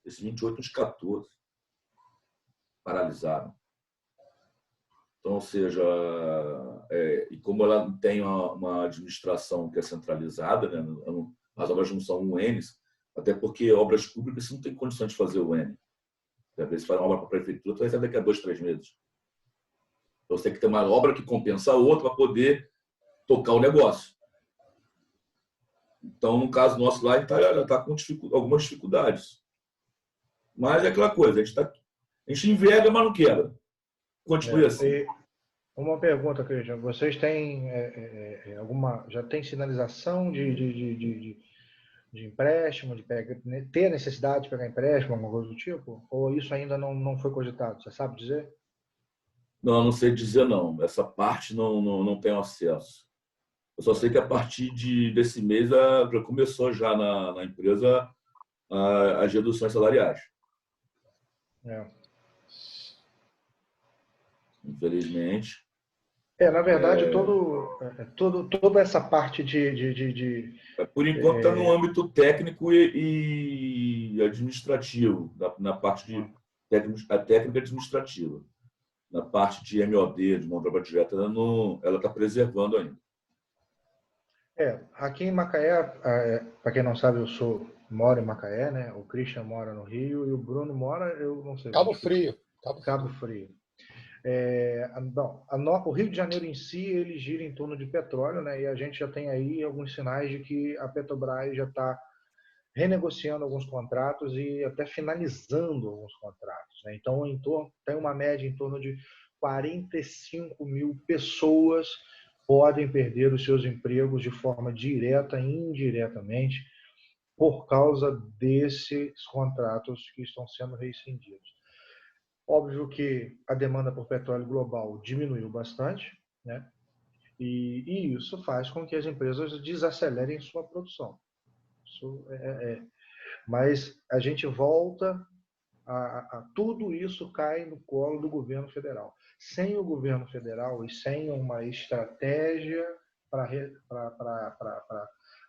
Esses 28, uns 14 paralisaram. Então, ou seja, e como ela tem uma administração que é centralizada, né, as obras não são UNs, até porque obras públicas você não tem condições de fazer UN. Às vezes faz uma obra para a prefeitura, tu recebe daqui a 2, 3 meses. Então, você tem que ter uma obra que compensa a outra para poder tocar o negócio. Então, no caso nosso lá, ela está com algumas dificuldades. Mas é aquela coisa, a gente enverga, mas não quebra. Continue assim. Uma pergunta, Christian. Vocês têm já tem sinalização de empréstimo, ter a necessidade de pegar empréstimo, alguma coisa do tipo? Ou isso ainda não foi cogitado? Você sabe dizer? Não, não sei dizer não. Essa parte não tenho acesso. Eu só sei que a partir desse mês já começou já na empresa as reduções salariais. Infelizmente. Na verdade, toda essa parte Por enquanto está no âmbito técnico e administrativo, na parte de técnica administrativa. Na parte de MOD, de mão de obra direta, ela está preservando ainda. Aqui em Macaé, para quem não sabe, moro em Macaé, né? O Christian mora no Rio e o Bruno mora, eu não sei. Cabo Frio. Cabo Frio. O Rio de Janeiro em si, ele gira em torno de petróleo, né? E a gente já tem aí alguns sinais de que a Petrobras já está renegociando alguns contratos e até finalizando alguns contratos, né? Então, tem uma média em torno de 45 mil pessoas podem perder os seus empregos de forma direta e indiretamente por causa desses contratos que estão sendo rescindidos. Óbvio que a demanda por petróleo global diminuiu bastante, né? E isso faz com que as empresas desacelerem sua produção. Mas a gente volta tudo isso cai no colo do governo federal. Sem o governo federal e sem uma estratégia para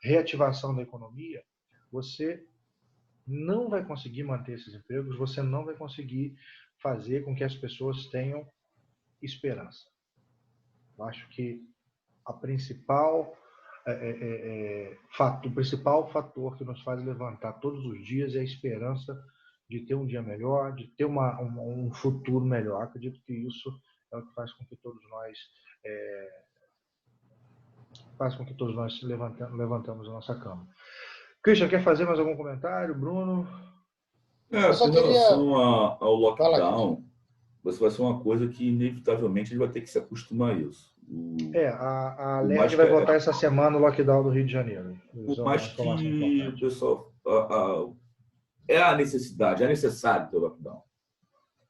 reativação da economia, você não vai conseguir manter esses empregos, você não vai conseguir fazer com que as pessoas tenham esperança. Eu acho que a principal o principal fator que nos faz levantar todos os dias é a esperança de ter um dia melhor, de ter um futuro melhor. Acredito que isso é o que faz com que todos nós levantamos a nossa cama. Christian, quer fazer mais algum comentário? Bruno? Eu só Com queria... relação ao lockdown, vai ser uma coisa que, inevitavelmente, a gente vai ter que se acostumar a isso. A LERJ vai votar essa semana o lockdown do Rio de Janeiro. Por mais que o pessoal... É necessário ter o lockdown.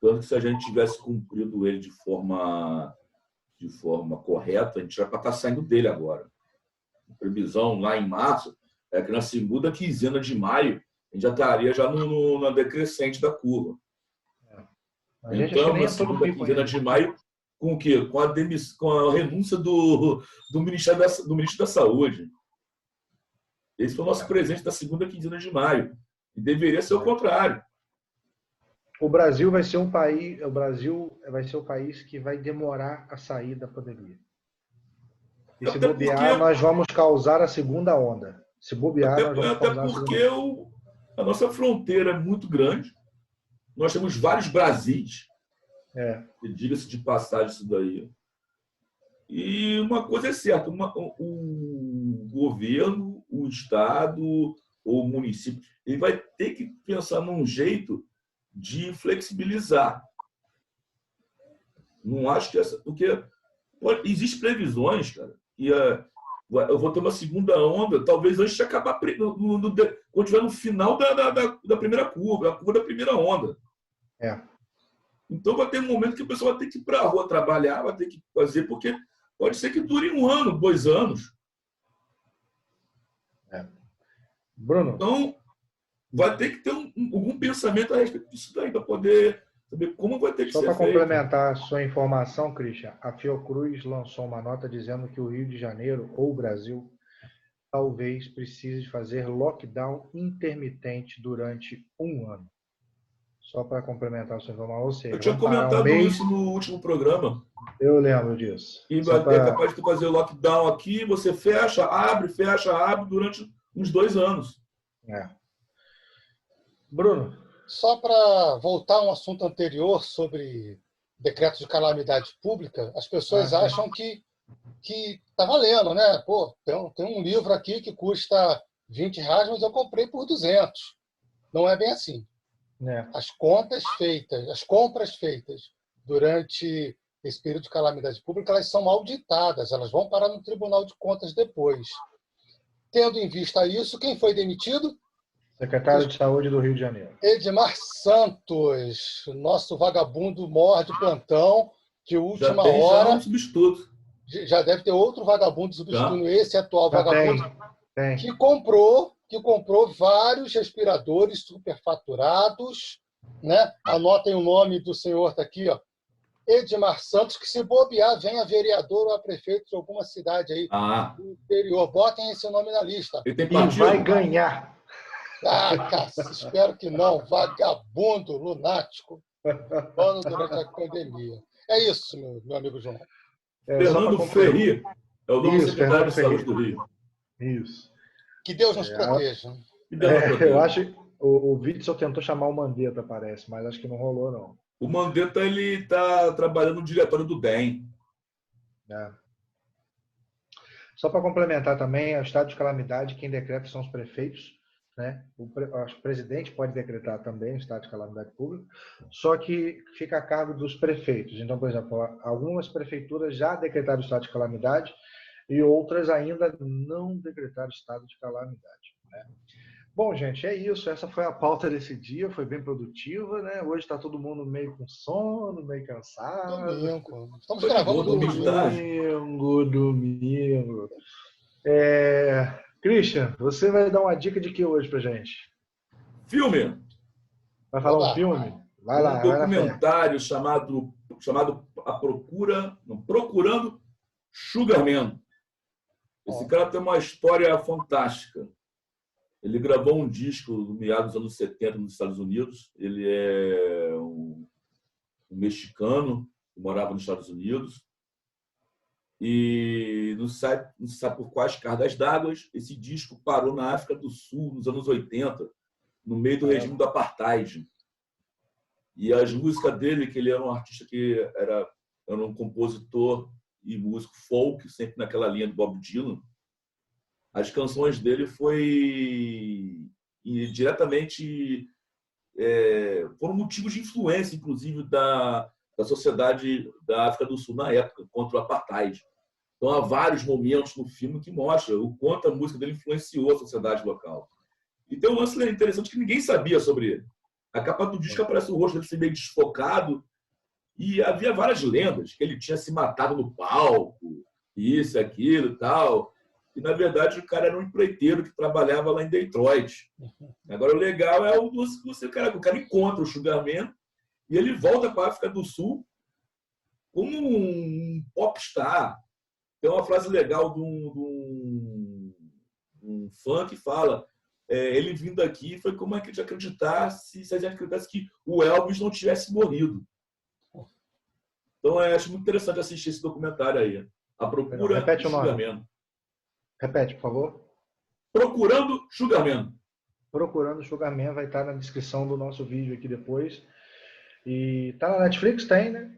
Tanto que se a gente tivesse cumprido ele de forma correta, a gente já vai estar saindo dele agora. A previsão lá em março é que na segunda quinzena de maio a gente já estaria na decrescente da curva. Então, na segunda quinzena de maio, com o quê? Com a renúncia do ministro da Saúde. Esse foi o nosso presente da segunda quinzena de maio. E deveria ser o contrário. O Brasil vai ser o país que vai demorar a sair da pandemia. E se bobear, nós vamos causar a segunda onda. Se bobear, nós vamos causar a segunda onda. A nossa fronteira é muito grande. Nós temos vários Brasis. Diga-se de passagem isso daí. E uma coisa é certa, o governo, o Estado ou o município, ele vai ter que pensar num jeito de flexibilizar. Não acho que porque existem previsões, cara, que eu vou ter uma segunda onda, talvez antes de acabar, quando estiver no final da primeira curva, a curva da primeira onda. Então vai ter um momento que a pessoa vai ter que ir para a rua trabalhar, vai ter que fazer, porque pode ser que dure 1 ano, 2 anos. Bruno? Então, vai ter que ter algum pensamento a respeito disso daí, para poder saber como vai ter que ser feito. Só para complementar a sua informação, Christian, a Fiocruz lançou uma nota dizendo que o Rio de Janeiro, ou o Brasil, talvez precise fazer lockdown intermitente durante 1 ano. Só para complementar a sua informação. Ou seja, eu tinha comentado isso no último programa. Eu lembro disso. E vai ter capaz de tu fazer lockdown aqui, você fecha, abre durante uns 2 anos. Bruno? Só para voltar a um assunto anterior sobre decreto de calamidade pública, as pessoas acham que está valendo, né? Pô, tem um livro aqui que custa R$20, mas eu comprei por 200. Não é bem assim. As compras feitas durante esse período de calamidade pública, elas são auditadas, elas vão parar no Tribunal de Contas depois. Tendo em vista isso, quem foi demitido? Secretário de Saúde do Rio de Janeiro. Edmar Santos, nosso vagabundo mor de plantão, de última hora. Já um substituto. Já deve ter outro vagabundo substituindo esse atual vagabundo. Tem. Que comprou vários respiradores superfaturados, né? Anotem o nome do senhor, está aqui, ó. Edmar Santos, que se bobear, venha vereador ou a prefeito de alguma cidade aí do interior. Botem esse nome na lista. Ele tem partido. E vai ganhar. Espero que não. Vagabundo, lunático. Ano durante a pandemia. É isso, meu amigo João. Fernando Ferri é o novo secretário de Saúde do Rio. Isso. Que Deus nos proteja. Eu acho o Witzel tentou chamar o Mandetta, parece, mas acho que não rolou, não. O Mandetta está trabalhando no diretório do DEM. Só para complementar também, o estado de calamidade, quem decreta são os prefeitos. Né? O presidente pode decretar também o estado de calamidade pública, só que fica a cargo dos prefeitos. Então, por exemplo, algumas prefeituras já decretaram o estado de calamidade e outras ainda não decretaram o estado de calamidade. Né? Bom, gente, é isso. Essa foi a pauta desse dia. Foi bem produtiva, né? Hoje está todo mundo meio com sono, meio cansado. Domingo. Estamos gravando domingo. Christian, você vai dar uma dica de que hoje pra gente? Filme. Vai falar um filme? Vai lá. Um documentário chamado Procurando Sugarman. Esse cara tem uma história fantástica. Ele gravou um disco no meados dos anos 70 nos Estados Unidos. Ele é um mexicano que morava nos Estados Unidos. e não se sabe por quais cargas d'água. Esse disco parou na África do Sul, nos anos 80, no meio do regime do Apartheid. E as músicas dele, que ele era um artista que era um compositor e músico folk, sempre naquela linha do Bob Dylan, as canções dele diretamente foram motivos de influência, inclusive, da sociedade da África do Sul na época, contra o Apartheid. Então, há vários momentos no filme que mostram o quanto a música dele influenciou a sociedade local. E tem um lance interessante que ninguém sabia sobre ele. A capa do disco aparece o rosto dele ser meio desfocado, e havia várias lendas, que ele tinha se matado no palco, isso, aquilo e tal. E, na verdade, o cara era um empreiteiro que trabalhava lá em Detroit. Agora, o legal é o cara encontra o Sugarman e ele volta para a África do Sul como um popstar. Tem uma frase legal de um fã que fala: ele vindo aqui foi como a gente acreditasse se a gente acreditasse que o Elvis não tivesse morrido. Então, acho muito interessante assistir esse documentário aí. A Procura do Sugarman. Repete, por favor. Procurando Sugarman. Procurando Sugarman vai estar na descrição do nosso vídeo aqui depois. E tá na Netflix? Tem, né?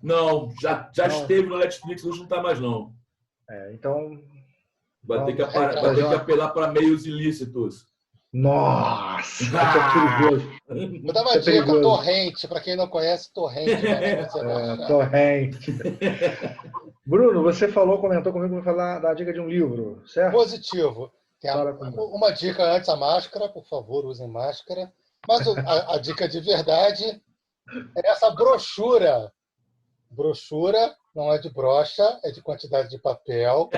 Não, já esteve na Netflix, hoje não está mais, não. Então... Vai ter que apelar para meios ilícitos. Nossa, isso é perigoso. Vou dar uma dica, Torrente. Para quem não conhece, Torrente. Torrente. Bruno, você comentou comigo que vai falar da dica de um livro, certo? Positivo. Tem uma dica antes, a máscara, por favor, usem máscara. Mas a dica de verdade é essa brochura. Brochura não é de brocha, é de quantidade de papel.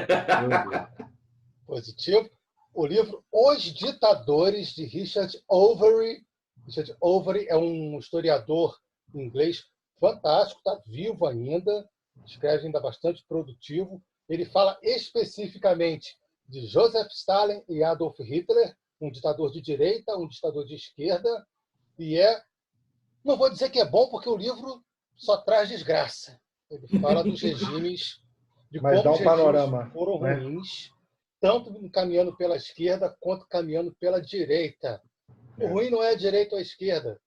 Positivo. O livro Os Ditadores, de Richard Overy. Richard Overy é um historiador inglês fantástico, está vivo ainda, escreve ainda bastante produtivo. Ele fala especificamente de Joseph Stalin e Adolf Hitler, um ditador de direita, um ditador de esquerda, e não vou dizer que é bom, porque o livro só traz desgraça. Ele fala dos regimes, de como os regimes foram ruins, tanto caminhando pela esquerda quanto caminhando pela direita. O ruim não é a direita ou a esquerda,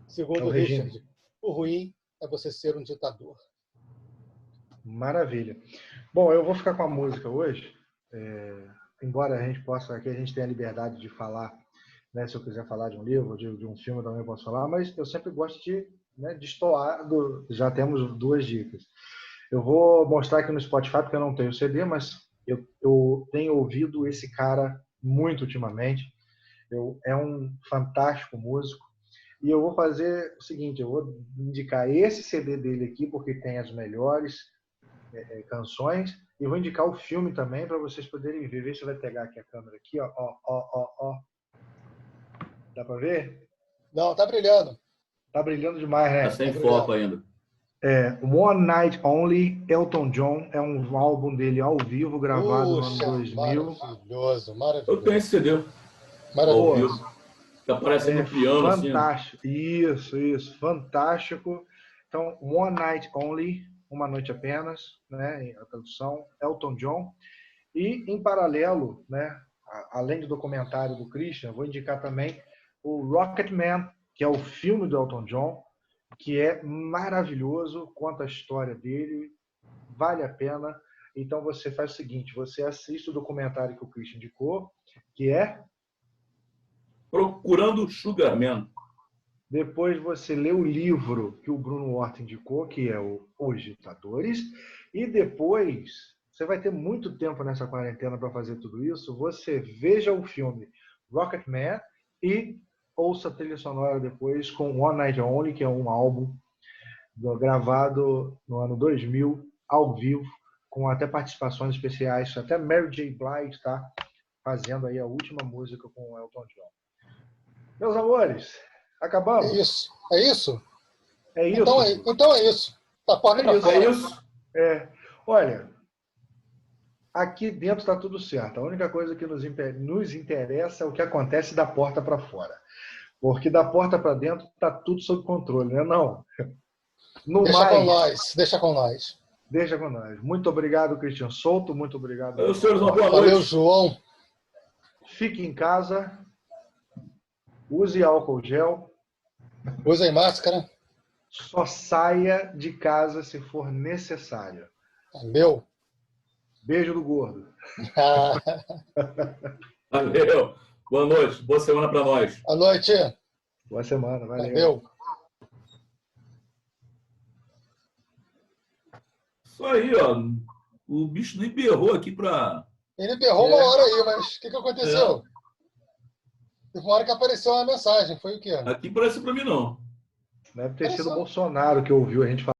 segundo o Richard. O ruim é você ser um ditador. Maravilha. Bom, eu vou ficar com a música hoje, embora a gente tenha a liberdade de falar, né, se eu quiser falar de um livro, de um filme, eu também posso falar, mas eu sempre gosto de destoar. Já temos 2 dicas. Eu vou mostrar aqui no Spotify, porque eu não tenho CD, mas eu tenho ouvido esse cara muito ultimamente. É um fantástico músico. E eu vou fazer o seguinte, eu vou indicar esse CD dele aqui, porque tem as melhores canções, e vou indicar o filme também, para vocês poderem ver. Ver se vai pegar aqui a câmera aqui, ó. Dá para ver? Não, tá brilhando. Tá brilhando demais, né? Tá sem foco ainda. One Night Only, Elton John, é um álbum dele ao vivo, gravado no ano 2000. Maravilhoso. Eu tenho esse CD. Maravilhoso. Tá parecendo um piano, fantástico. Assim. Isso, fantástico. Então, One Night Only, Uma Noite Apenas, né, a tradução, Elton John. E, em paralelo, né, além do documentário do Christian, vou indicar também o Rocketman, que é o filme do Elton John, que é maravilhoso, conta a história dele, vale a pena. Então você faz o seguinte, você assiste o documentário que o Christian indicou, que é Procurando Sugarman. Depois você lê o livro que o Bruno Horta indicou, que é Os Ditadores, e depois você vai ter muito tempo nessa quarentena para fazer tudo isso. Você veja o filme Rocketman e ouça a trilha sonora depois com One Night Only, que é um álbum gravado no ano 2000, ao vivo, com até participações especiais. Até Mary J. Blige está fazendo aí a última música com o Elton John. Meus amores, acabamos? É isso? É isso? Então é isso. Tá porta pra fora. É isso? Olha, aqui dentro está tudo certo. A única coisa que nos interessa é o que acontece da porta para fora. Porque da porta para dentro está tudo sob controle, né? Não. Deixa com nós. Deixa com nós. Muito obrigado, Christian Souto. Muito obrigado. Meus senhores, uma boa noite. Valeu, João. Fique em casa. Use álcool gel. Usem máscara. Só saia de casa se for necessário. Meu. Beijo do gordo. Valeu. Boa noite. Boa semana para nós. Boa noite. Boa semana. Valeu. Valeu. Isso aí, ó. O bicho nem berrou aqui para... Ele berrou uma hora aí, mas o que aconteceu? Teve uma hora que apareceu uma mensagem. Foi o quê? Aqui parece para mim, não. Deve ter sido o Bolsonaro que ouviu a gente falar.